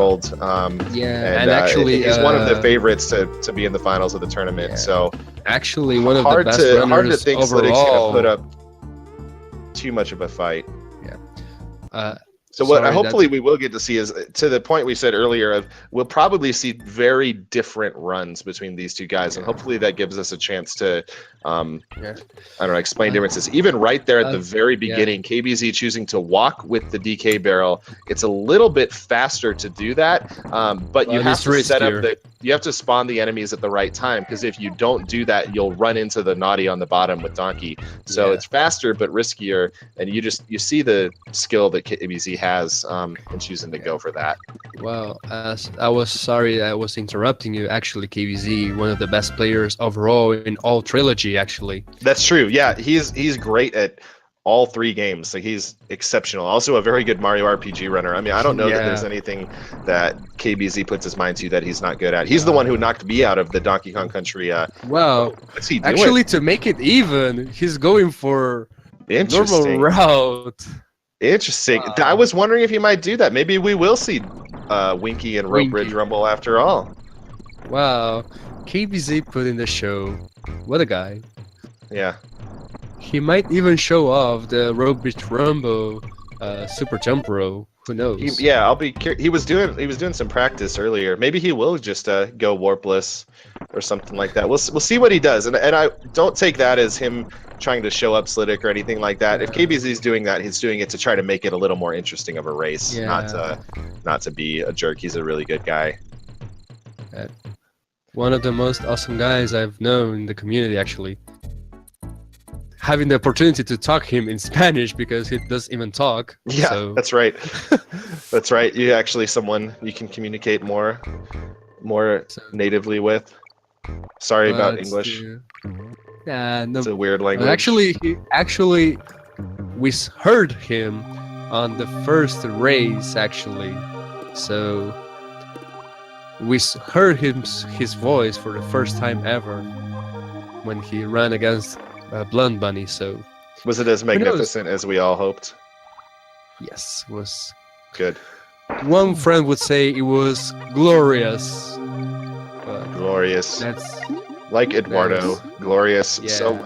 world. And actually, he's one of the favorites to be in the finals of the tournament. Yeah. So actually, one of the best runners hard to think Slidick's overall. gonna put up too much of a fight. Yeah. So what hopefully we will get to see is, to the point we said earlier, of we'll probably see very different runs between these two guys, and hopefully that gives us a chance to I don't know, explain differences. Even right there at the very beginning, KBZ choosing to walk with the DK barrel. It's a little bit faster to do that, but you have to set up you have to spawn the enemies at the right time, because if you don't do that, you'll run into the naughty on the bottom with Donkey. So it's faster but riskier, and you see the skill that KBZ has in choosing to go for that. Well, I was sorry I was interrupting you. Actually, KBZ, one of the best players overall in all trilogy, actually. That's true. Yeah, he's great at all 3 games. Like, he's exceptional. Also a very good Mario RPG runner. I mean, I don't know that there's anything that KBZ puts his mind to that he's not good at. He's the one who knocked me out of the Donkey Kong Country. Well, what's he doing? Actually, to make it even, he's going for normal route. Interesting. I was wondering if he might do that. Maybe we will see Winky and Rope Bridge Rumble after all. Wow, KBZ put in the show. What a guy. Yeah. He might even show off the Rope Bridge Rumble Super Jump Row. Who knows? I'll be curious. He was doing some practice earlier. Maybe he will just go warpless or something like that. We'll see what he does. And I don't take that as him trying to show up Slidick or anything like that. If KBZ's doing that, he's doing it to try to make it a little more interesting of a race, not to be a jerk. He's a really good guy. One of the most awesome guys I've known in the community, actually. Having the opportunity to talk him in Spanish, because he doesn't even talk. Yeah, so. That's right. That's right. You actually someone you can communicate more natively with. Sorry about English. No, it's a weird language. Actually, we heard him on the first race, actually. So we heard his voice for the first time ever when he ran against Blunt Bunny. So was it as magnificent as we all hoped? Yes, it was good. One friend would say it was glorious. Glorious. That's like Eduardo. Glorious. Yeah. So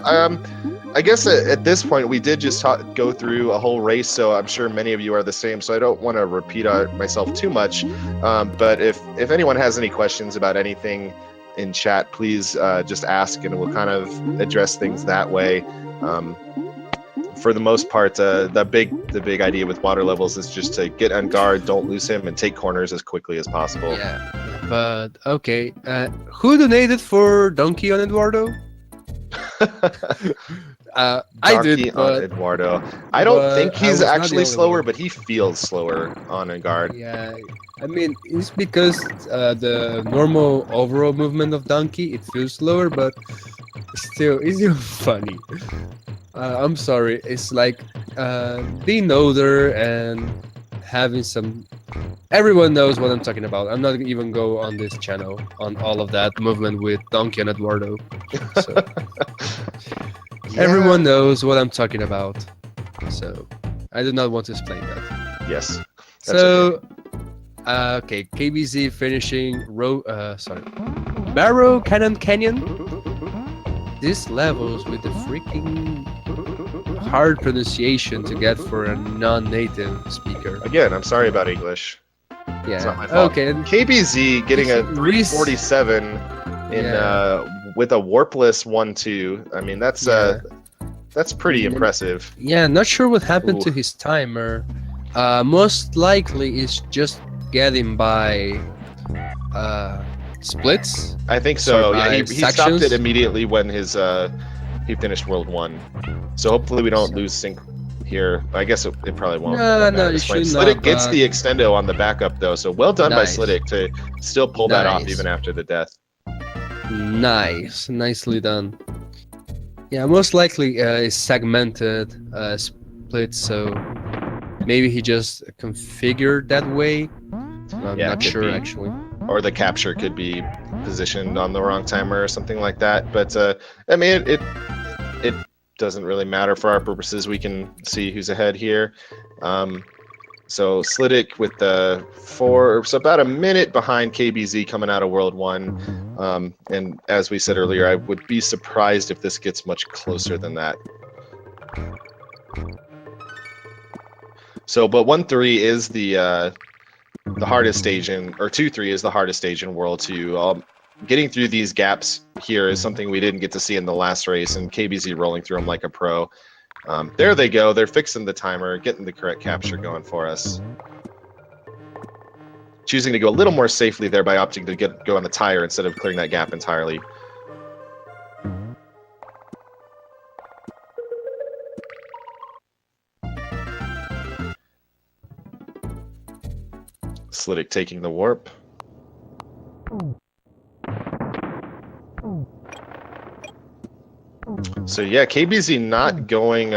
I guess at this point we did just go through a whole race, so I'm sure many of you are the same, so I don't want to repeat myself too much, but if anyone has any questions about anything in chat, please just ask, and we'll kind of address things that way. For the most part, the big idea with water levels is just to get on guard, don't lose him, and take corners as quickly as possible. Yeah, but okay, who donated for Donkey on Eduardo? I did, on Eduardo. I don't think he's actually slower, but he feels slower on a guard. Yeah, I mean, it's because the normal overall movement of Donkey, it feels slower, but still, it's still funny. I'm sorry, it's like being older and having some... Everyone knows what I'm talking about. I'm not even go on this channel on all of that movement with Donkey and Eduardo. So. Everyone knows what I'm talking about, so I do not want to explain that. Yes. So, okay, KBZ finishing Barrow Canyon. These levels with the freaking hard pronunciation to get for a non-native speaker. Again, I'm sorry about English. Yeah. It's not my fault. Okay. KBZ getting a 347 in with a warpless 1-2. I mean, that's pretty impressive. Yeah, not sure what happened to his timer. Most likely it's just getting by splits. I think so. Yeah, he stopped it immediately when his he finished World 1. So hopefully we don't lose sync here. I guess it probably won't. No, you should not. Slidick gets the extendo on the backup though, so well done by Slidick to still pull that off even after the death. Nice, nicely done. Yeah, most likely it's segmented split, so maybe he just configured that way. I'm not sure actually. Or the capture could be positioned on the wrong timer or something like that. But I mean, it doesn't really matter for our purposes. We can see who's ahead here. So Slidick with the 4, so about a minute behind KBZ coming out of World 1. And as we said earlier, I would be surprised if this gets much closer than that. So, but 1-3 is the hardest stage in, or 2-3 is the hardest stage in World 2. Getting through these gaps here is something we didn't get to see in the last race, and KBZ rolling through them like a pro. There they go. They're fixing the timer, getting the correct capture going for us. Choosing to go a little more safely there by opting to go on the tire instead of clearing that gap entirely. Slidick taking the warp. So yeah, KBZ not going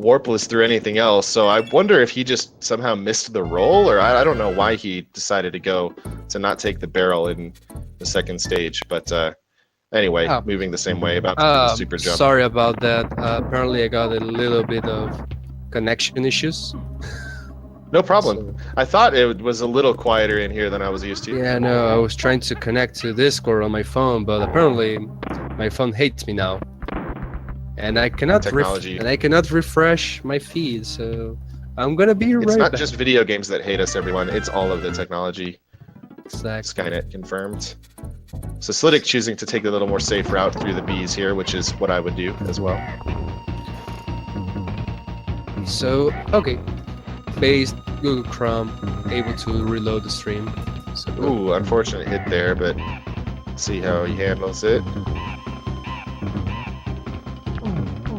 warpless through anything else. So I wonder if he just somehow missed the roll, or I don't know why he decided to not take the barrel in the second stage. But anyway, moving the same way about the super jump. Sorry about that. Apparently I got a little bit of connection issues. No problem. So, I thought it was a little quieter in here than I was used to. Yeah, no, I was trying to connect to Discord on my phone, but apparently my phone hates me now. And I cannot refresh my feed, so I'm gonna be right back. It's not just video games that hate us, everyone. It's all of the technology. Exactly. Skynet confirmed. So Slidick choosing to take a little more safe route through the Bs here, which is what I would do as well. So, okay. Based Google Chrome, able to reload the stream. So, ooh, unfortunate hit there, but see how he handles it.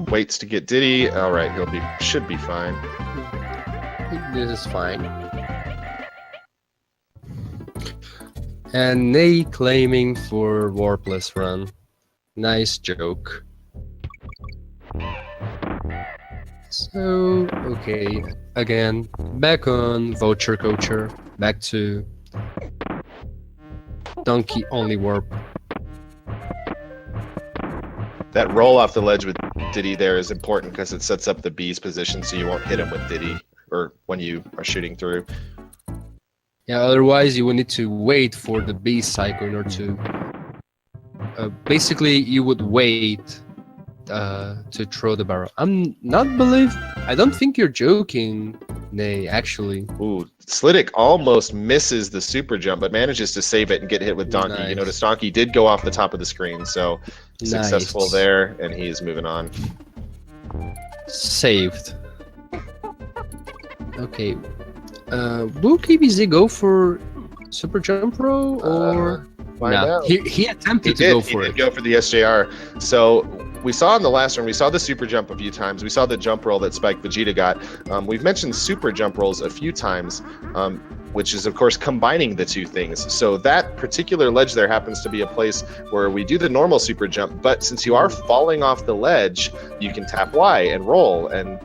Waits to get Diddy. All right, should be fine. This is fine. And Ney claiming for warpless run. Nice joke. So, okay, again, back on Voucher Coacher, back to Donkey only warp. That roll off the ledge with Diddy there is important because it sets up the B's position so you won't hit him with Diddy or when you are shooting through. Yeah, otherwise you would need to wait for the B cycle in order to... basically, you would wait to throw the barrel. I don't think you're joking, Nay, actually. Ooh, Slidick almost misses the super jump, but manages to save it and get hit with Donkey. Nice. You notice Donkey did go off the top of the screen, so successful there, and he is moving on. Saved. Okay. Will KBZ go for super jump roll or... No, he attempted to go for it. He did go for the SJR. So we saw in the last one, we saw the super jump a few times. We saw the jump roll that Spike Vegeta got. We've mentioned super jump rolls a few times, which is, of course, combining the two things. So that particular ledge there happens to be a place where we do the normal super jump, but since you are falling off the ledge, you can tap Y and roll and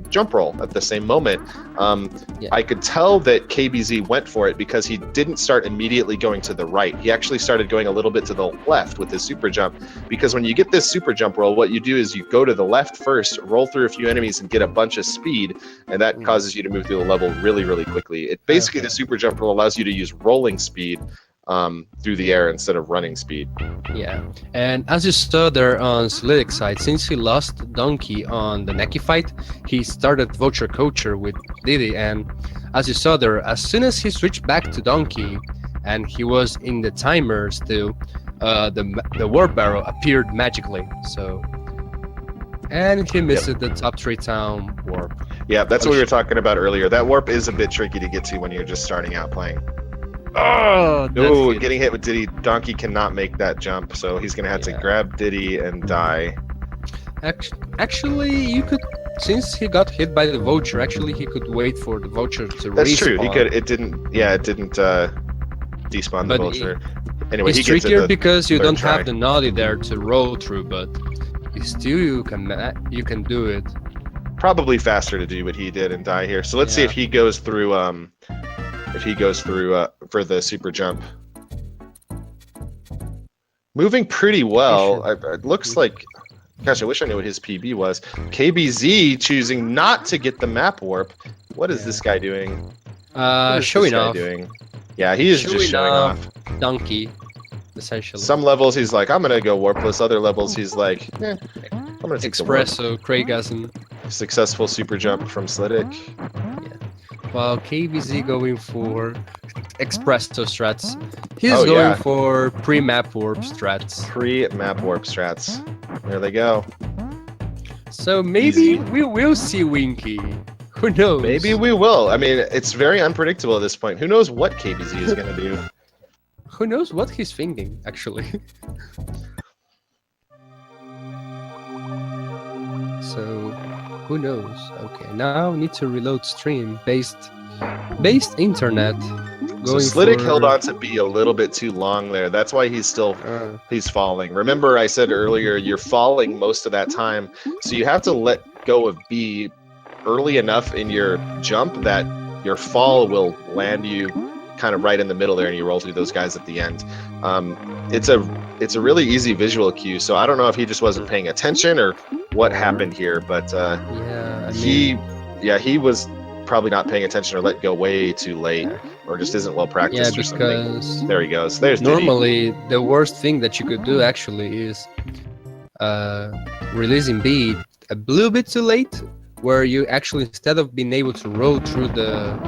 jump roll at the same moment. I could tell that KBZ went for it because he didn't start immediately going to the right. He actually started going a little bit to the left with his super jump, because when you get this super jump roll, what you do is you go to the left first, roll through a few enemies and get a bunch of speed, and that causes you to move through the level really, really quickly. It basically, the super jump roll allows you to use rolling speed through the air instead of running speed. Yeah, and as you saw there on Slidick's side, since he lost Donkey on the Neki fight, he started Voucher Coacher with Diddy, and as you saw there, as soon as he switched back to Donkey and he was in the timer still, the warp barrel appeared magically. So, and he missed the top 3 town warp. Yeah, that's what we were talking about earlier. That warp is a bit tricky to get to when you're just starting out playing. Oh, getting hit with Diddy. Donkey cannot make that jump, so he's gonna have to grab Diddy and die. Actually, you could, since he got hit by the Voucher, actually he could wait for the Voucher to respawn. That's true. He could. It didn't despawn the Voucher. Anyway, it's trickier because you don't have the Naughty there to roll through, but still you can do it. Probably faster to do what he did and die here. So let's see if he goes through. For the super jump. Moving pretty well. It looks like Gosh, I wish I knew what his PB was. KBZ choosing not to get the map warp. What is this guy doing? What is Showing this guy off. doing? Yeah, he is just showing off. Donkey, essentially. Some levels he's like, I'm gonna go warpless. Other levels he's like, I'm gonna take Espresso, Craigasm. Successful super jump from Slidick. Yeah. While KBZ going for Espresso strats. He's going for pre-map warp strats. Pre-map warp strats. There they go. So maybe we will see Winky. Who knows? Maybe we will. I mean, it's very unpredictable at this point. Who knows what KBZ is going to do? Who knows what he's thinking, actually? So, who knows? Okay, now need to reload stream based internet. So Slidick held on to B a little bit too long there. That's why he's still he's falling. Remember, I said earlier you're falling most of that time, so you have to let go of B early enough in your jump that your fall will land you kind of right in the middle there, and you roll through those guys at the end. It's a really easy visual cue. So I don't know if he just wasn't paying attention or what happened here, but he was probably not paying attention or let go way too late, or just isn't well practiced or something. There he goes. There's normally Diddy. The worst thing that you could do actually is releasing B a little bit too late, where you actually, instead of being able to roll through the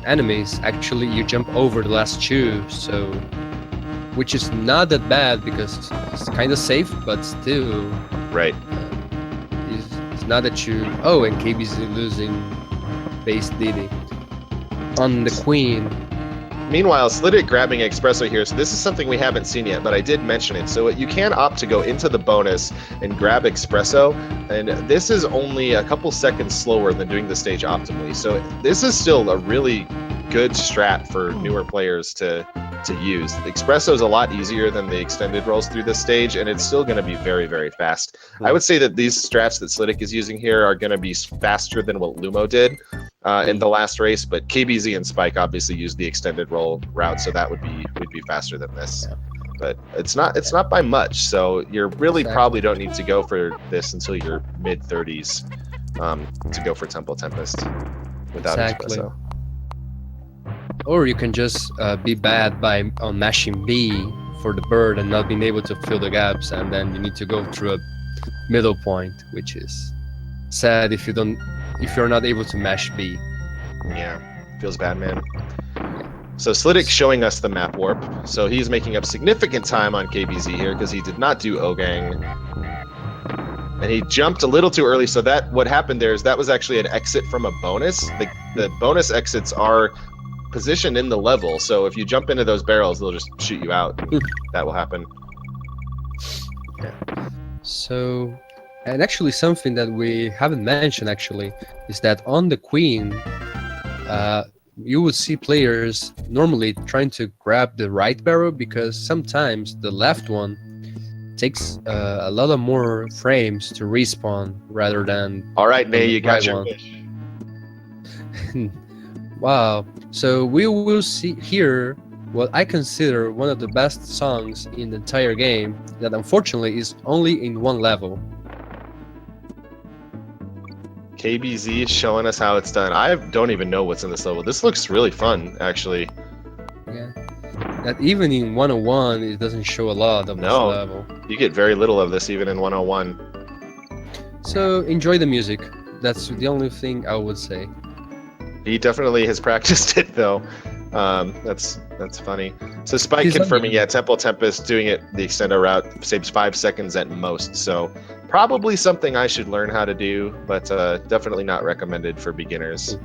enemies, actually you jump over the last two, so which is not that bad because it's kind of safe, but still right. It's not that you... Oh, and KBZ losing base Diddy on the Queen. Meanwhile, Slidick grabbing Espresso here. So this is something we haven't seen yet, but I did mention it. So you can opt to go into the bonus and grab Espresso, and this is only a couple seconds slower than doing the stage optimally. So this is still a really good strat for newer players to use. Espresso is a lot easier than the extended rolls through this stage, and it's still going to be very, very fast. I would say that these strats that Slidick is using here are going to be faster than what Lumo did in the last race, but KBZ and Spike obviously used the extended roll route, so that would be faster than this. But it's not by much, so you really probably don't need to go for this until your mid 30s to go for Temple Tempest without Espresso. Or you can just be bad on mashing B for the bird and not being able to fill the gaps, and then you need to go through a middle point, which is sad if you're not able to mash B. Yeah, feels bad, man. So Slidick showing us the map warp. So he's making up significant time on KBZ here because he did not do Ogang. And he jumped a little too early, so that what happened there is that was actually an exit from a bonus. The bonus exits are positioned in the level, so if you jump into those barrels, they'll just shoot you out. That will happen. Yeah. So, and actually something that we haven't mentioned actually is that on the Queen, you would see players normally trying to grab the right barrel because sometimes the left one takes a lot of more frames to respawn rather than... All right, Nay, you got your wish. Wow. So we will see here what I consider one of the best songs in the entire game that unfortunately is only in one level. KBZ showing us how it's done. I don't even know what's in this level. This looks really fun, actually. Yeah. That even in 101, it doesn't show a lot of this level. You get very little of this even in 101. So enjoy the music. That's the only thing I would say. He definitely has practiced it, though. That's funny. So Spike confirming, Temple Tempest doing it the extendo route saves 5 seconds at most. So probably something I should learn how to do, but definitely not recommended for beginners.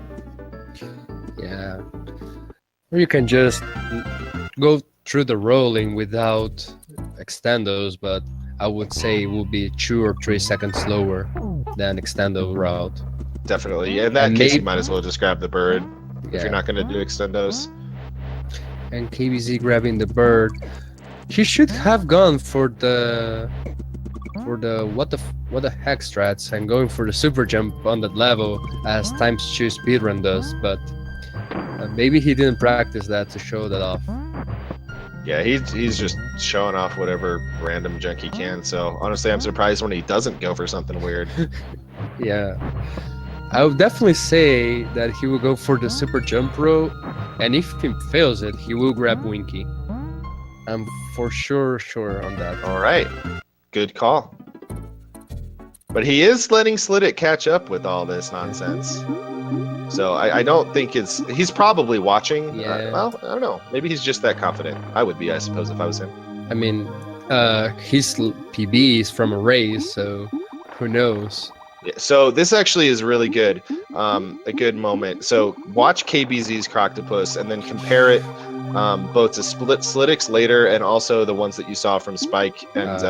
Yeah. Or you can just go through the rolling without extendos, but I would say it will be 2 or 3 seconds slower than extendo route. Definitely. In that case, you might as well just grab the bird if you're not going to do extendos. And KBZ grabbing the bird. He should have gone for the what the heck strats and going for the super jump on that level as times 2 speedrun does, but maybe he didn't practice that to show that off. Yeah, he's just showing off whatever random junk he can. So honestly, I'm surprised when he doesn't go for something weird. Yeah. I would definitely say that he will go for the super jump rope, and if he fails it, he will grab Winky. I'm for sure on that. All right, good call. But he is letting Slidick catch up with all this nonsense. So I don't think he's probably watching. Yeah. Well, I don't know. Maybe he's just that confident. I would be, I suppose, if I was him. I mean, his PB is from a race, so who knows? Yeah, so this actually is really good, a good moment. So watch KBZ's Croctopus and then compare it both to Slidick's later and also the ones that you saw from Spike and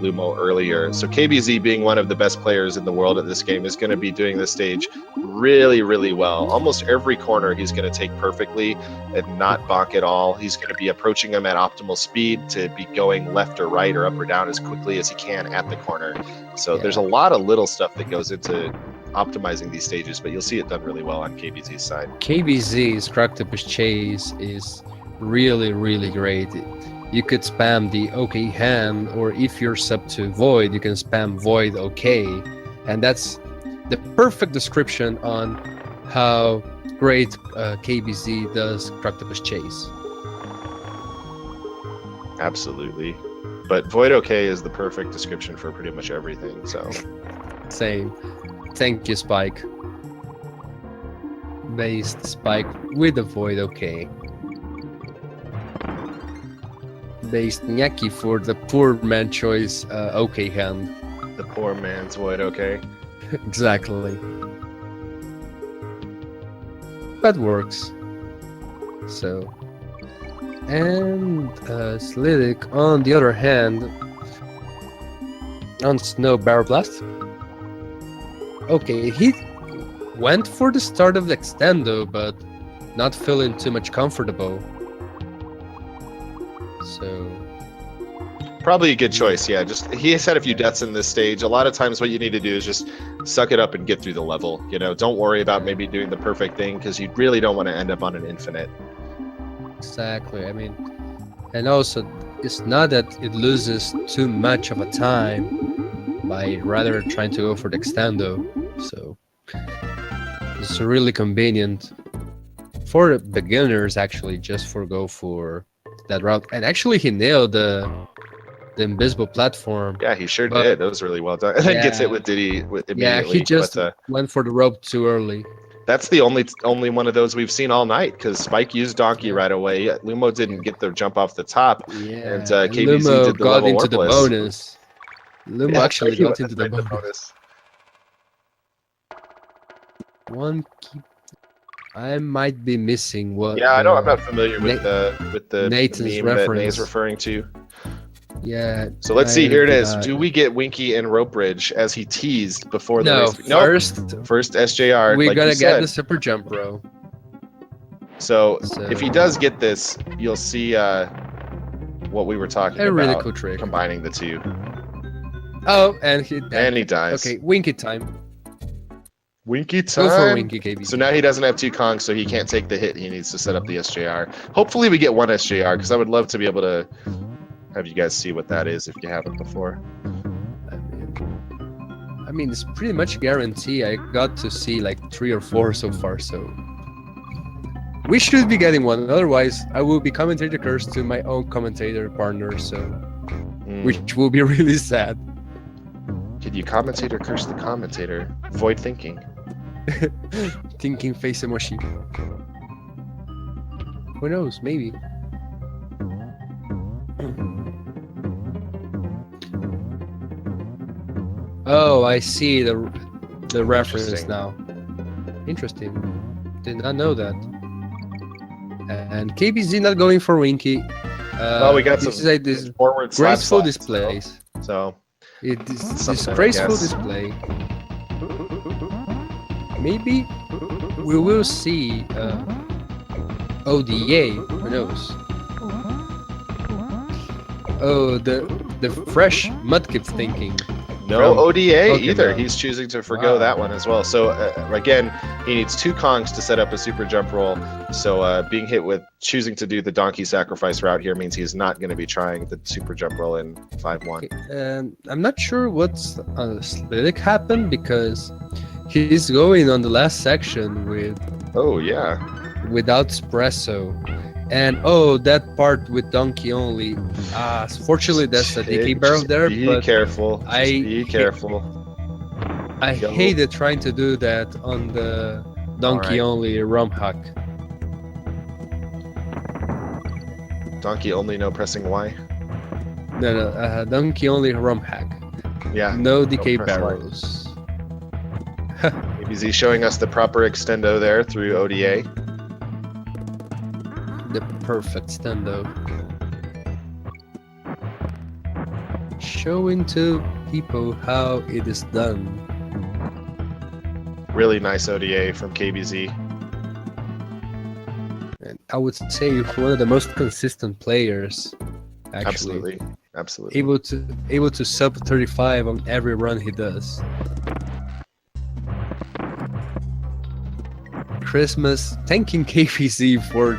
Lumo earlier. So KBZ, being one of the best players in the world at this game, is going to be doing this stage really, really well. Almost every corner he's going to take perfectly and not bonk at all. He's going to be approaching them at optimal speed to be going left or right or up or down as quickly as he can at the corner. So there's a lot of little stuff that goes into optimizing these stages, but you'll see it done really well on KBZ's side. KBZ's Croctopus Chase is really, really great. You could spam the OK hand, or if you're sub to Void, you can spam Void OK. And that's the perfect description on how great KBZ does Croctopus Chase. Absolutely. But Void OK is the perfect description for pretty much everything, so. Same. Thank you, Spike. Based Spike with the Void OK. Based Nyaki for the poor man choice OK hand. The poor man's Void OK. Exactly. That works. So. And Slidick, on the other hand, on Snow Barrel Blast. Okay, he went for the start of the extendo, but not feeling too much comfortable. So probably a good choice, yeah. Just he has had a few deaths in this stage. A lot of times what you need to do is just suck it up and get through the level. You know, don't worry about maybe doing the perfect thing, because you really don't want to end up on an infinite. Exactly. I mean, and also it's not that it loses too much of a time by rather trying to go for the extendo. So it's really convenient for beginners, actually, just for go for that route. And actually he nailed the invisible platform. Yeah, he sure did. That was really well done. And then gets it with Diddy immediately. Yeah, he just went for the rope too early. That's the only one of those we've seen all night, because Spike used Donkey right away. Lumo didn't get the jump off the top, and KBZ Lumo did the got level into the warpless. bonus. Lumo actually got into the bonus. One keep. I might be missing what. Yeah, I know. I'm not familiar with the Nathan's meme reference that Nate's referring to. Yeah. So let's see. Here it is. Do we get Winky and Rope Bridge as he teased before the race? No, first SJR. We like gotta you get said. the super jump, bro. So if he does get this, you'll see what we were talking about. A really cool trick. Combining the two. Oh, and he dies. Okay, Winky time. Winky time. Go for Winky, KB. So now he doesn't have 2 Kongs, so he can't take the hit. He needs to set up the SJR. Hopefully we get 1 SJR, because I would love to be able to have you guys see what that is if you haven't before. I mean, it's pretty much guarantee. I got to see like 3 or 4 so far, so we should be getting 1. Otherwise, I will be commentator cursed to my own commentator partner, so which will be really sad. Could you commentator curse the commentator? Void thinking. Thinking face emoji. Who knows? Maybe. Oh, I see the reference now. Interesting. Did not know that. And KBZ not going for Winky. Well, we got this some is this forward graceful displays. So it is this graceful display. Maybe we will see ODA. Who knows? Oh, the fresh Mudkip thinking. No ODA Pokemon. either. He's choosing to forgo that one as well. So again, he needs 2 Kongs to set up a super jump roll. So being hit with choosing to do the donkey sacrifice route here means he's not going to be trying the super jump roll in 5-1. I'm not sure what's Slidick happened because he's going on the last section with without espresso. And that part with donkey only. Fortunately, that's a DK barrel there. Be careful. Be careful. I hated trying to do that on the donkey only ROM hack. Donkey only, no pressing Y. No, donkey only ROM hack. Yeah. No DK barrels. kbz showing us the proper extendo there through ODA. The perfect stendo. Showing to people how it is done. Really nice ODA from KBZ. And I would say one of the most consistent players. Actually. Absolutely. Able to sub 35 on every run he does. Christmas thanking KBZ for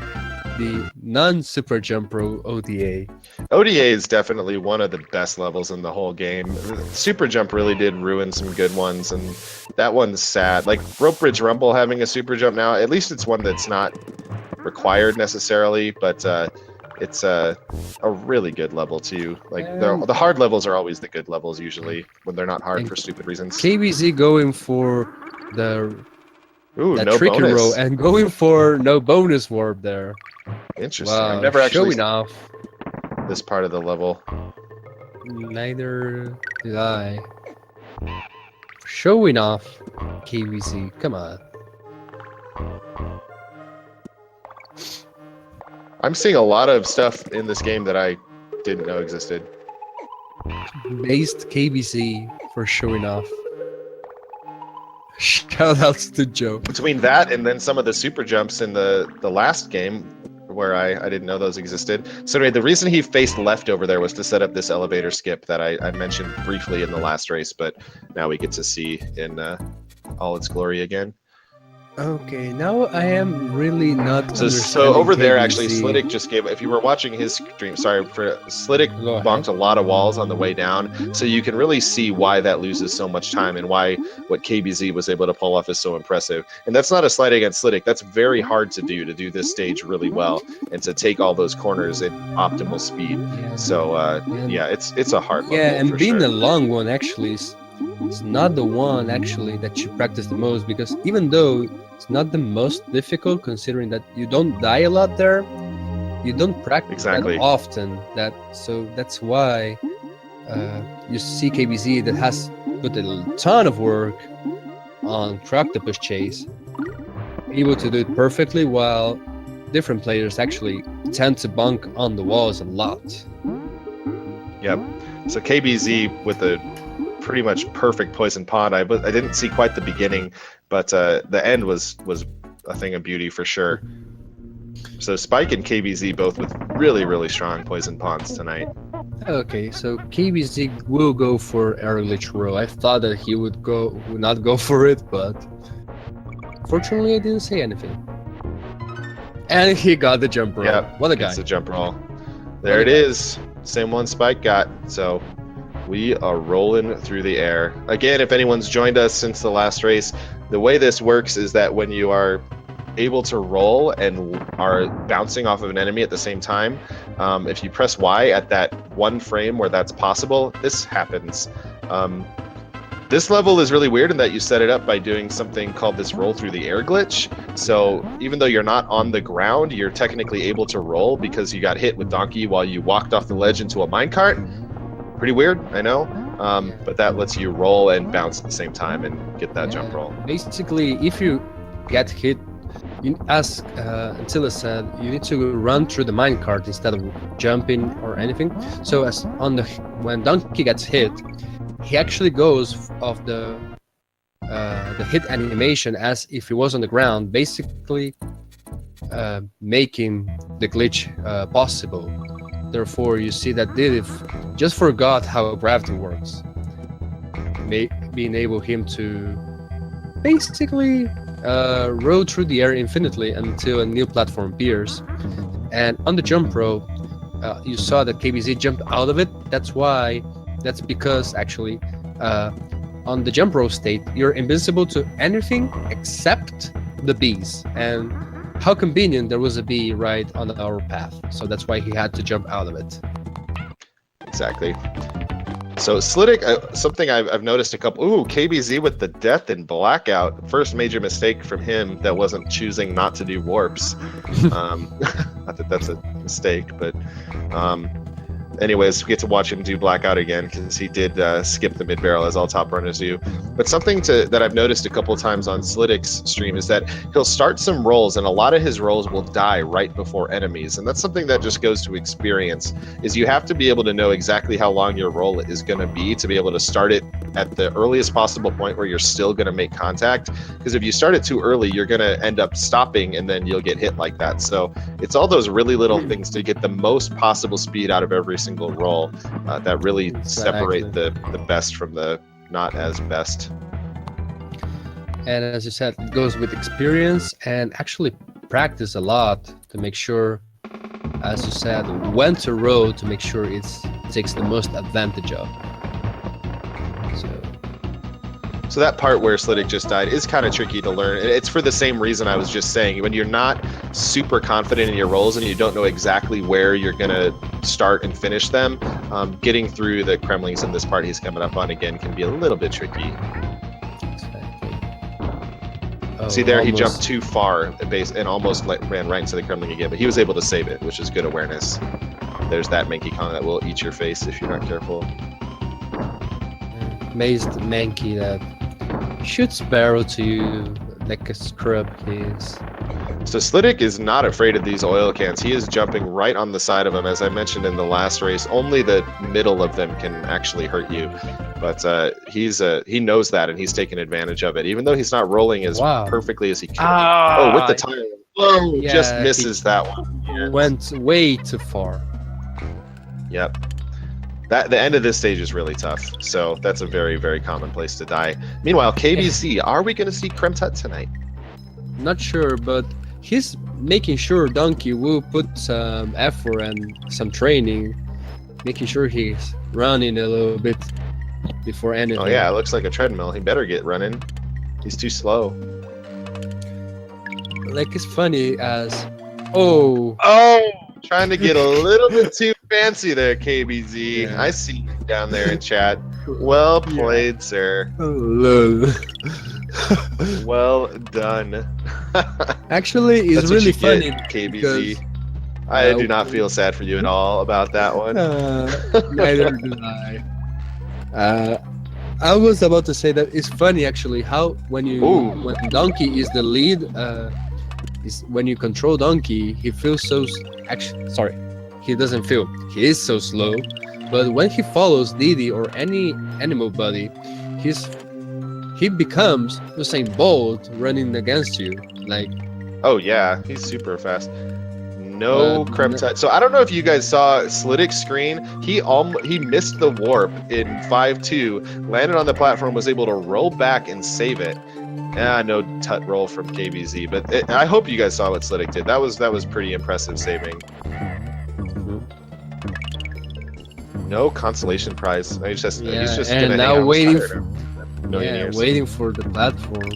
the non-super jump roll ODA. ODA is definitely one of the best levels in the whole game. Super jump really did ruin some good ones, and that one's sad. Like Rope Bridge Rumble having a super jump now, at least it's one that's not required necessarily, but it's a really good level too. Like the hard levels are always the good levels usually when they're not hard for stupid reasons. KBZ going for the no tricky bonus. row and going for no bonus warp there. Interesting. Wow, I've never actually showing off this part of the level. Neither did I. Showing off KBZ. Come on. I'm seeing a lot of stuff in this game that I didn't know existed. Based KBZ for showing off. Shoutouts to Joe. Between that and then some of the super jumps in the last game where I didn't know those existed. So anyway, the reason he faced left over there was to set up this elevator skip that I mentioned briefly in the last race, but now we get to see in all its glory again. Okay, now I am really not. So over there, actually, Slidick just gave. If you were watching his stream, Slidick bonked a lot of walls on the way down, so you can really see why that loses so much time and why what KBZ was able to pull off is so impressive. And that's not a slight against Slidick. That's very hard to do this stage really well and to take all those corners at optimal speed. Yeah. So yeah, it's a hard level. Yeah, and for being sure. a long one actually is not the one actually that you practice the most, because even though it's not the most difficult, considering that you don't die a lot there, you don't practice that often. So that's why you see KBZ that has put a ton of work on Croctopus Chase, able to do it perfectly, while different players actually tend to bunk on the walls a lot. Yep. So KBZ with a pretty much perfect poison pond. I didn't see quite the beginning, but the end was a thing of beauty for sure. So Spike and KBZ both with really strong poison ponds tonight. Okay, so KBZ will go for air glitch row. I thought that he would not go for it, but fortunately I didn't say anything. And he got the jump roll. Yeah, what a guy! It's a jump roll. There it is. Same one Spike got. So we are rolling through the air. Again, if anyone's joined us since the last race, the way this works is that when you are able to roll and are bouncing off of an enemy at the same time, if you press Y at that one frame where that's possible, this happens. This level is really weird in that you set it up by doing something called this roll through the air glitch. So even though you're not on the ground, you're technically able to roll because you got hit with Donkey while you walked off the ledge into a minecart. Pretty weird, I know, but that lets you roll and bounce at the same time and get that jump roll. Basically, if you get hit, as Antilla said, you need to run through the minecart instead of jumping or anything. So when Donkey gets hit, he actually goes off the hit animation as if he was on the ground, basically making the glitch possible. Therefore, you see that Didif just forgot how gravity works. being able him to basically roll through the air infinitely until a new platform appears. And on the jump rope, you saw that KBZ jumped out of it. That's because actually on the jump rope state, you're invincible to anything except the bees. And how convenient there was a bee right on our path. So that's why he had to jump out of it. Exactly. So Slidick, something I've noticed a couple. Ooh, KBZ with the death and blackout. First major mistake from him that wasn't choosing not to do warps. Not that that's a mistake, but anyways, we get to watch him do blackout again because he did skip the mid barrel as all top runners do. But something that I've noticed a couple times on Slidick's stream is that he'll start some rolls and a lot of his rolls will die right before enemies. And that's something that just goes to experience, is you have to be able to know exactly how long your roll is going to be able to start it at the earliest possible point where you're still going to make contact. Because if you start it too early, you're going to end up stopping and then you'll get hit like that. So it's all those really little things to get the most possible speed out of every single roll that really separate the best from the not as best. And as you said, it goes with experience and actually practice a lot to make sure, as you said, when to roll to make sure it takes the most advantage of. So that part where Slidick just died is kind of tricky to learn. It's for the same reason I was just saying. When you're not super confident in your rolls and you don't know exactly where you're going to start and finish them, getting through the Kremlings in this part he's coming up on again can be a little bit tricky. See there, he jumped too far at base and almost ran right into the Kremling again, but he was able to save it, which is good awareness. There's that Mankey Kong that will eat your face if you're not careful. Amazed Mankey that shoots barrel to you like a scrub he is. So Slidick is not afraid of these oil cans. He is jumping right on the side of them. As I mentioned in the last race, only the middle of them can actually hurt you. But he knows that, and he's taking advantage of it, even though he's not rolling as perfectly as he can. Oh, with the time. Oh, yeah, just misses that one. Yes. Went way too far. Yep. The end of this stage is really tough, so that's a very, very common place to die. Meanwhile, KBZ, are we going to see Kremtut tonight? Not sure, but he's making sure Donkey will put some effort and some training, making sure he's running a little bit before anything. Oh yeah, it looks like a treadmill. He better get running. He's too slow. Like, it's funny as... Trying to get a little bit too fancy there, KBZ. Yeah. I see you down there in chat. Well played, sir. Well done. Actually, it's really funny, KBZ. I do not feel sad for you at all about that one. Neither do I. I was about to say that it's funny actually how when Donkey is the lead, when you control Donkey, he feels so. He doesn't feel. He is so slow, but when he follows Didi or any animal buddy, he becomes Usain Bolt running against you. Like, oh yeah, he's super fast. No Kremtut. So I don't know if you guys saw Slidick's screen. He missed the warp in 5-2, landed on the platform, was able to roll back and save it. No tut roll from KBZ, but I hope you guys saw what Slidick did. That was pretty impressive saving. No consolation prize. He's just and gonna now waiting waiting for the platform.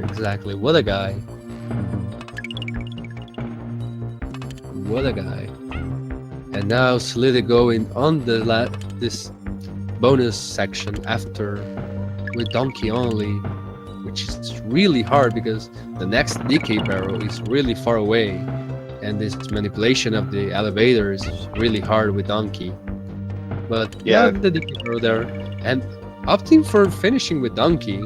Exactly. What a guy. What a guy. And now Slidick going on this bonus section after with Donkey only, which is really hard because the next DK barrel is really far away, and this manipulation of the elevator is really hard with Donkey. But yeah, the DK barrel there, and opting for finishing with Donkey.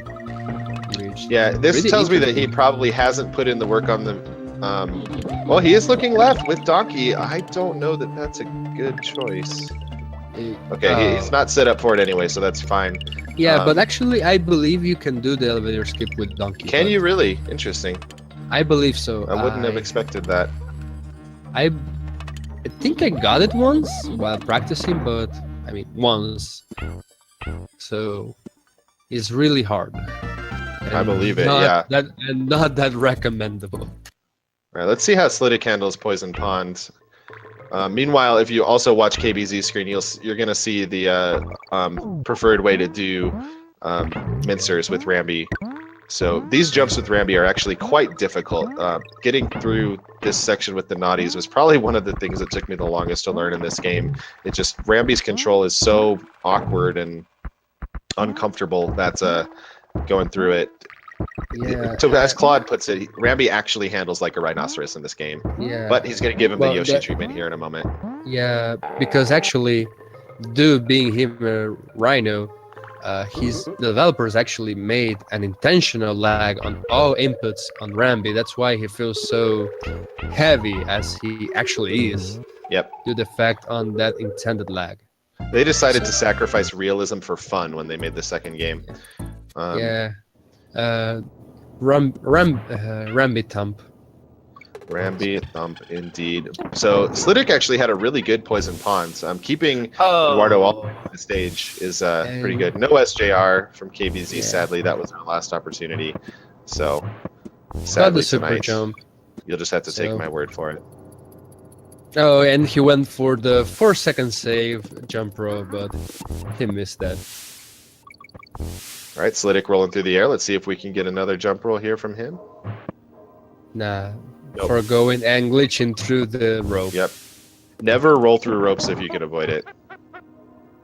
This really tells me that he probably hasn't put in the work on the. Well, he is looking left with Donkey. I don't know that that's a good choice. Okay, he's not set up for it anyway, so that's fine. Yeah, but actually, I believe you can do the elevator skip with Donkey. Can you really? Interesting. I believe so. I wouldn't have expected that. I think I got it once while practicing, but I mean once. So it's really hard. I believe it. Yeah. And not that recommendable. All right. Let's see how Slidick handles Poison Pond. Meanwhile, if you also watch KBZ's screen, you're gonna see the preferred way to do mincers with Rambi. So these jumps with Rambi are actually quite difficult. Getting through this section with the naughties was probably one of the things that took me the longest to learn in this game. It just, Rambi's control is so awkward and uncomfortable that going through it. Yeah. So as Claude puts it, Rambi actually handles like a rhinoceros in this game. Yeah. But he's going to give him the Yoshi treatment here in a moment. Yeah, because actually, being him a rhino, the developers actually made an intentional lag on all inputs on Rambi. That's why he feels so heavy as he actually is. Yep. Due to the fact on that intended lag. They decided to sacrifice realism for fun when they made the second game. Rambi Thump. Rambi Thump, indeed. So Slidick actually had a really good Poison Pond. Keeping Eduardo all on the stage is pretty good. No SJR from KBZ, sadly. That was our last opportunity. So, sadly, the super tonight, jump. You'll just have to take my word for it. Oh, and he went for the 4-second save jump rope, but he missed that. All right, Slidick rolling through the air. Let's see if we can get another jump roll here from him. Nah, nope. For going and glitching through the rope. Yep. Never roll through ropes if you can avoid it.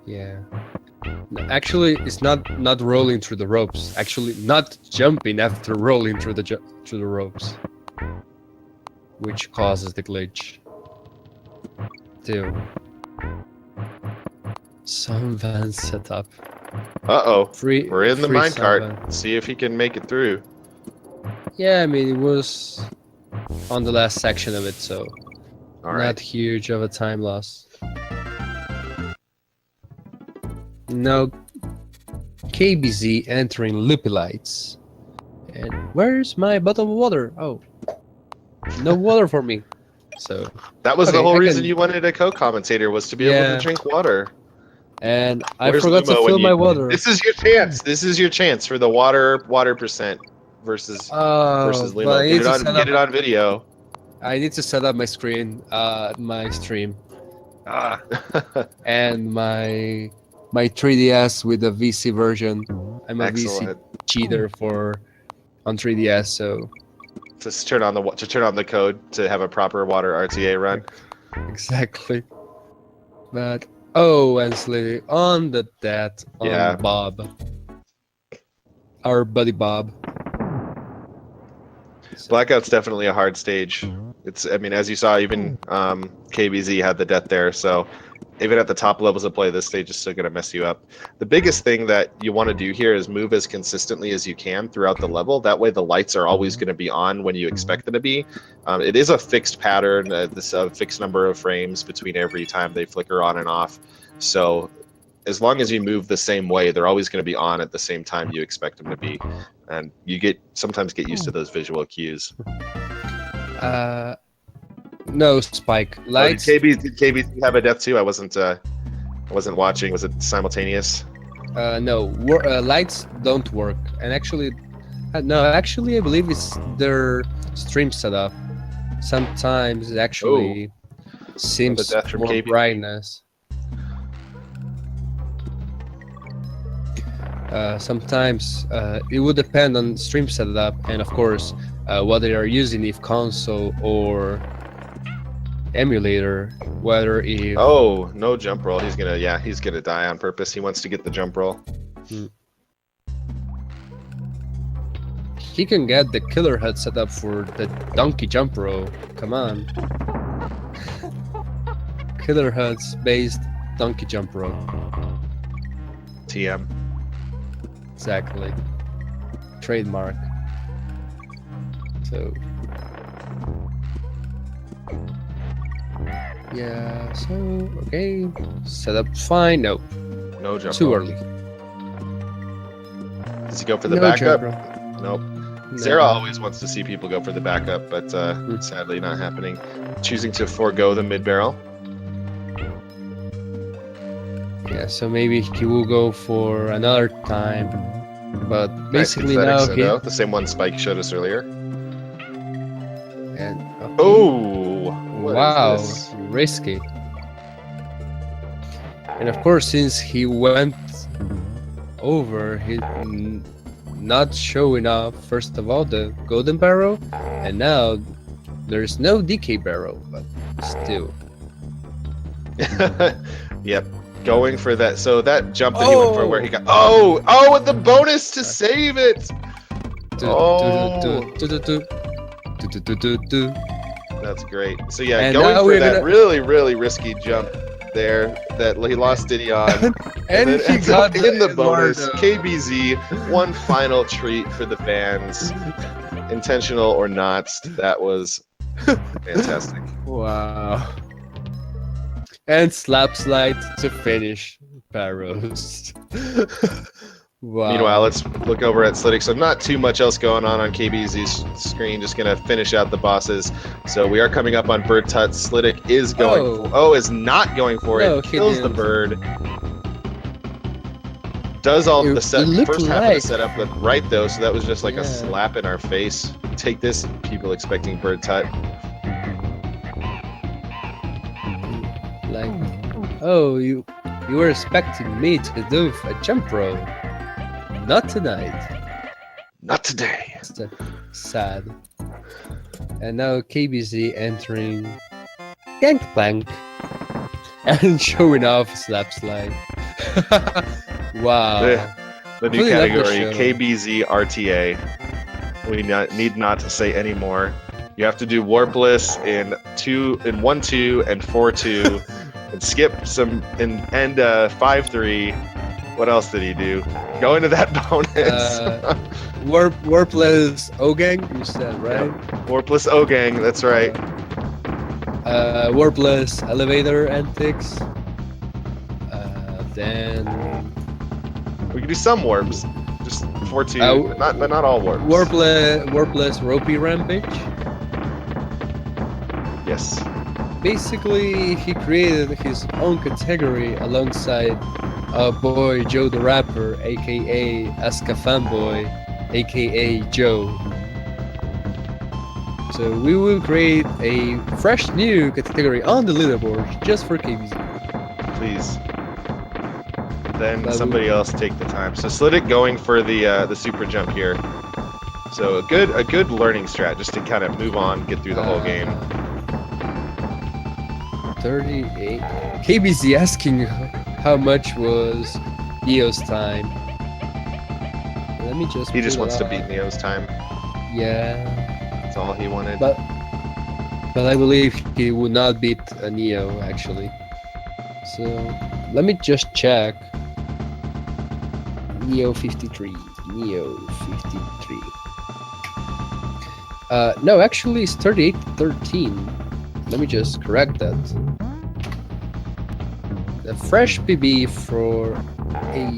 Yeah. No, actually, it's not rolling through the ropes. Actually, not jumping after rolling through the ropes, which causes the glitch. Too. Some van setup. Uh-oh. We're in the minecart. See if he can make it through. Yeah, I mean, it was on the last section of it, so not huge of a time loss. Now, KBZ entering Lippy Lights. And where's my bottle of water? Oh, no water for me. So that was the whole reason you wanted a co-commentator, was to be able to drink water. And I forgot to fill my water. This is your chance. This is your chance for the water percent versus Lilo. Get it on video. I need to set up my screen, my stream, and my 3DS with the VC version. I'm a VC cheater on 3DS, so just turn on the code to have a proper water RTA run. Exactly. But and Slidick on the death on Bob, our buddy Bob. Blackout's definitely a hard stage. I mean, as you saw, even KBZ had the death there, so even at the top levels of play, this stage is still going to mess you up. The biggest thing that you want to do here is move as consistently as you can throughout the level. That way the lights are always going to be on when you expect them to be. It is a fixed pattern, this fixed number of frames between every time they flicker on and off. So as long as you move the same way, they're always going to be on at the same time you expect them to be. And you sometimes get used to those visual cues. No spike lights. Did KBZ have a death too? I wasn't watching. Was it simultaneous? No, lights don't work. And actually, I believe it's their stream setup. Sometimes it actually seems more brightness. Sometimes it would depend on stream setup and of course what they are using, if console or emulator, whether if no jump roll. He's gonna die on purpose. He wants to get the jump roll. He can get the killer head set up for the donkey jump roll. Come on. Killer heads based donkey jump roll. TM. Exactly. Trademark. So yeah, so okay. Setup fine. Nope. No jump Too roll. early. Does he go for the backup? Nope. Zara always wants to see people go for the backup, but sadly not happening. Choosing to forego the mid barrel. Yeah, so maybe he will go for another time. But basically pathetic, now so he no, the same one Spike showed us earlier. and okay. Oh, what Wow, is this? risky. And of course, since he went over, he not showing off first of all the golden barrel, and now there's no DK barrel, but still. Yep, going for that. So that jump that he went for, where he got with the bonus to save it. That's great. So yeah, And going now for we're that gonna- really risky jump there that he lost Diddy on, and then he ends up got in the bonus. Eduardo. KBZ, one final treat for the fans, intentional or not. That was fantastic. Wow. And slap slide to finish Barrows. Wow. Meanwhile, let's look over at Slidick. So not too much else going on KBZ's screen. Just gonna finish out the bosses. So we are coming up on Bird Tut. Slidick is going. Is not going for it. Kills the bird. Does all the set first half of the setup but right though. So that was just like a slap in our face. Take this, people expecting Bird Tut. Like, oh, you were expecting me to do a jump roll. Not tonight. Not today. Sad. And now KBZ entering Gangplank and showing off slap slide. Wow. The new category, KBZ RTA. We need not to say any more. You have to do warpless in 1-2 and 4-2 and skip some and 5-3. What else did he do? Go into that bonus. Warpless O-Gang, you said, right? Yeah. Warpless O-Gang, that's right. Warpless elevator antics. Then we can do some warps. Just 4-2, but not all warps. Warpless ropey rampage. Yes. Basically, he created his own category alongside boy Joe the Rapper, aka Aska Fanboy, aka Joe. So we will create a fresh new category on the leaderboard just for KBZ. Please. Then somebody else take the time. So Slidick going for the super jump here. So a good learning strat just to kind of move on, get through the whole game. 38. KBZ asking how much was Neo's time. Let me just. He just wants to beat Neo's time. Yeah. That's all he wanted. But I believe he would not beat Neo actually. So let me just check. Neo 53. No, actually it's 38-13. Let me just correct that. A fresh PB for a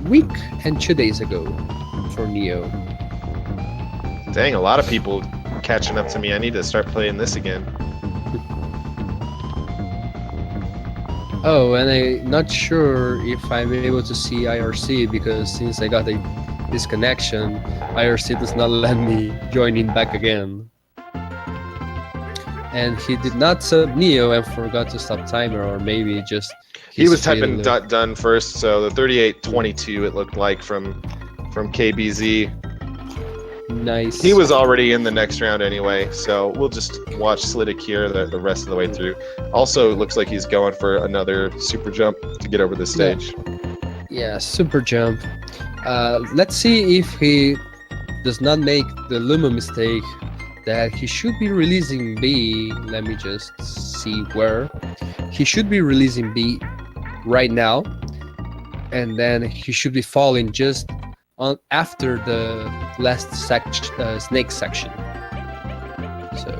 week and 2 days ago for Neo. Dang, a lot of people catching up to me. I need to start playing this again. Oh, and I'm not sure if I'm able to see IRC because since I got a disconnection, IRC does not let me join in back again. And he did not sub Neo and forgot to stop timer, or maybe just he was typing done first. So the 38-22 it looked like from KBZ. Nice. He was already in the next round anyway, so we'll just watch Slidick here the rest of the way through. Also, it looks like he's going for another super jump to get over the stage. Yeah, super jump. Let's see if he does not make the Luma mistake that he should be releasing B. Let me just see where. He should be releasing B right now, and then he should be falling just on after the last snake section. So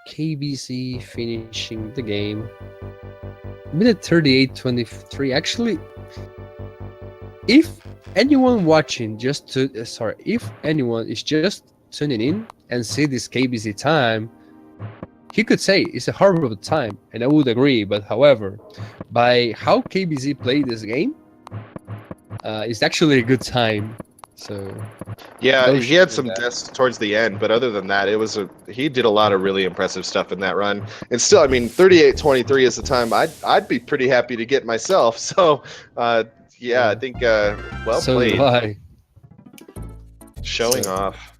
KBC finishing the game. Minute 38-23. Actually, if anyone watching if anyone is just tuning in and see this KBC time, he could say it's a horrible time, and I would agree. But however, by how KBZ played this game, it's actually a good time. So yeah, go he had show some that. deaths towards the end, but other than that, he did a lot of really impressive stuff in that run. And still, I mean, 38-23 is the time I'd be pretty happy to get myself. So, yeah, I think well So played. do I. Showing So- off.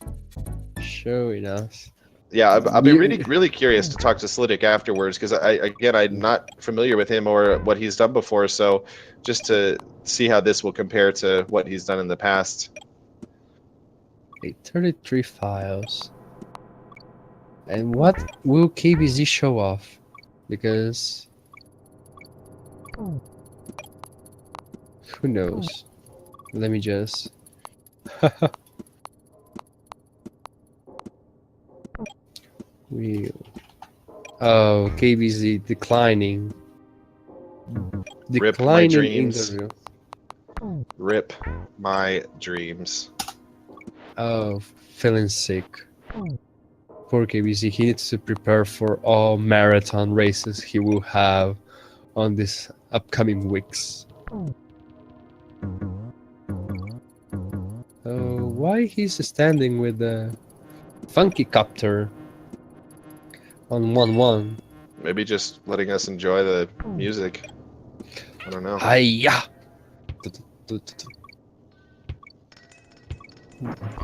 Showing us. Yeah, I'll be You- really curious to talk to Slidick afterwards because I'm not familiar with him or what he's done before. So just to see how this will compare to what he's done in the past. 33 files. And what will KBZ show off? Because who knows? Let me just. Oh, KBZ declining. Rip my Declining dreams. interview. Rip my dreams. Oh, feeling sick. Poor KBZ. He needs to prepare for all marathon races he will have on this upcoming weeks. Why he's standing with the funky copter on 1-1? Maybe just letting us enjoy the music. I don't know. Hiya!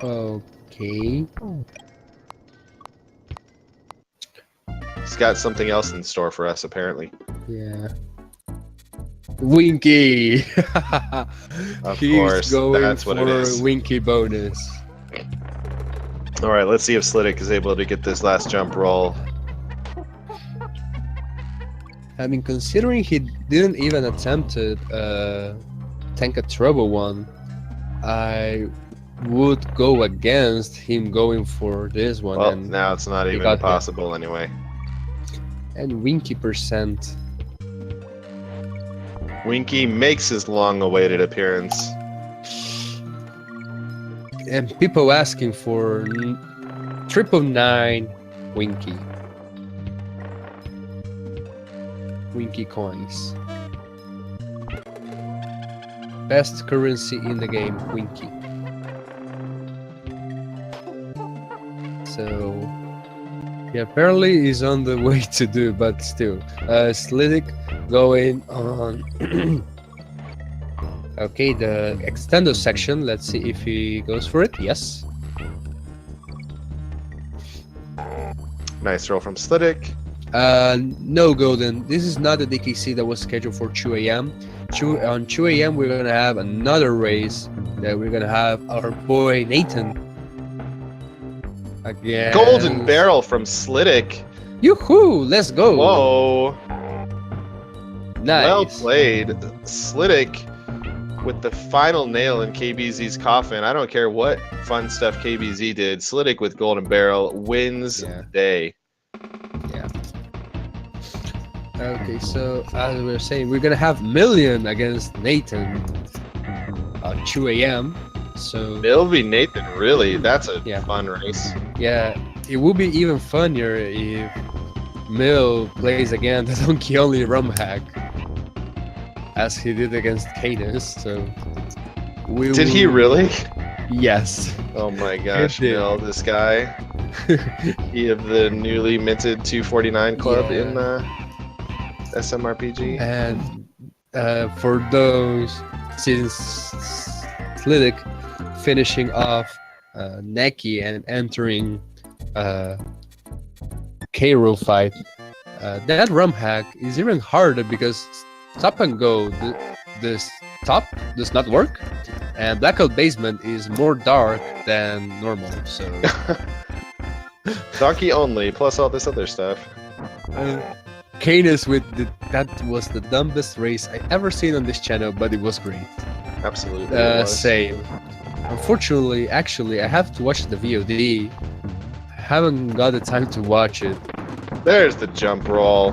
Okay. He's got something else in store for us, apparently. Yeah. Winky! Of He's course, going that's what it for is. Winky bonus. All right, let's see if Slidick is able to get this last jump roll. I mean, considering he didn't even attempt to tank a trouble one, I would go against him going for this one. Well, and now it's not he even got hit. possible anyway. And Winky %. Winky makes his long-awaited appearance. And people asking for 999 Winky. Winky coins. Best currency in the game, Winky. So, yeah, apparently is on the way to do, but still. Slidick going on. Okay, the extendo section. Let's see if he goes for it. Yes. Nice roll from Slidick. No, Golden. This is not the DKC that was scheduled for 2 a.m. On 2 a.m. we're gonna have another race that we're gonna have our boy Nathan again. Golden barrel from Slidick. Yoo-hoo! Let's go. Whoa. Nice. Well played. Slidick with the final nail in KBZ's coffin. I don't care what fun stuff KBZ did. Slidick with golden barrel wins the day. Yeah. Okay, so as we were saying, we're gonna have Million against Nathan at 2 a.m. So Milby Nathan, really? That's a Yeah. fun race. yeah, it would be even funnier if Mill plays again the donkey only rum hack as he did against Cadence. So Did he really? Yes. Oh my gosh, did. Mill, this guy. He of the newly minted 249 club Yeah. in SMRPG. And for those, since Slidick finishing off Neki and entering K-Roll fight, that rum hack is even harder because stop and go, the stop does not work, and blackout basement is more dark than normal. So Donkey only, plus all this other stuff. Canis with that was the dumbest race I ever seen on this channel, but it was great. Absolutely. it was. Same. Unfortunately, actually, I have to watch the VOD. I haven't got the time to watch it. There's the jump roll.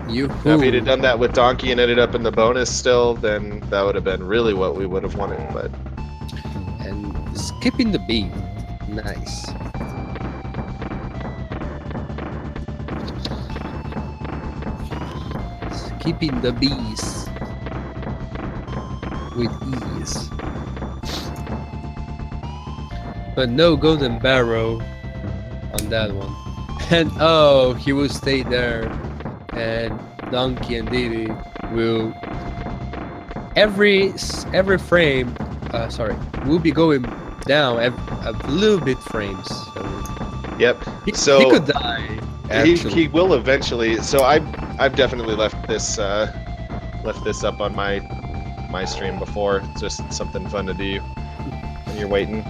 Now, if he'd have done that with Donkey and ended up in the bonus still, then that would have been really what we would have wanted. But And skipping the beat. Nice. keeping the bees with ease. But no golden barrel on that one. And oh, he will stay there, and Donkey and Diddy will every frame. Will be going down a little bit frames. So Yep. he So could die. Actually. he will eventually. So I've definitely left this up on my stream before. It's just something fun to do when you're waiting.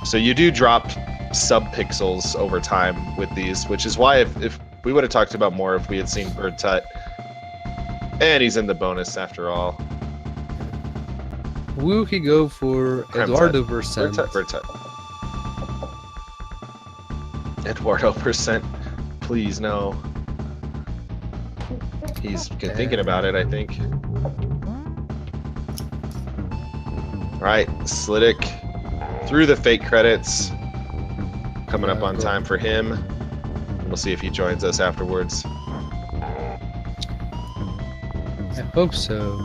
So you do drop sub-pixels over time with these, which is why if we would have talked about more if we had seen Bird Tut. And he's in the bonus after all. Will he go for Eduardo percent? Bird Tut. Eduardo percent. Please no. He's thinking about it, I think. All right, Slidick through the fake credits. Coming up on time for him. We'll see if he joins us afterwards. I hope so.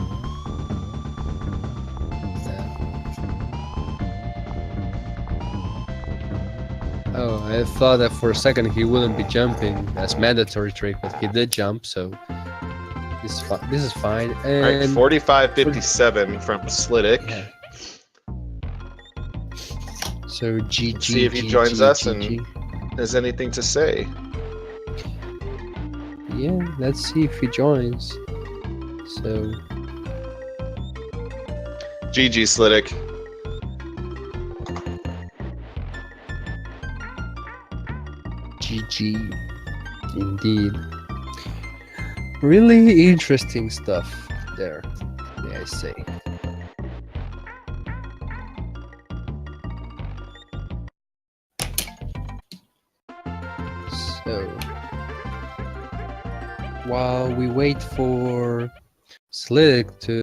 Oh, I thought that for a second he wouldn't be jumping. That's mandatory trick, but he did jump, so this is fine. And all right, 45-57 from Slidick. Yeah. So GG. See if he joins us and has anything to say. Yeah, let's see if he joins. So GG Slidick. GG. Indeed. Really interesting stuff there, may I say. So, while we wait for Slidick to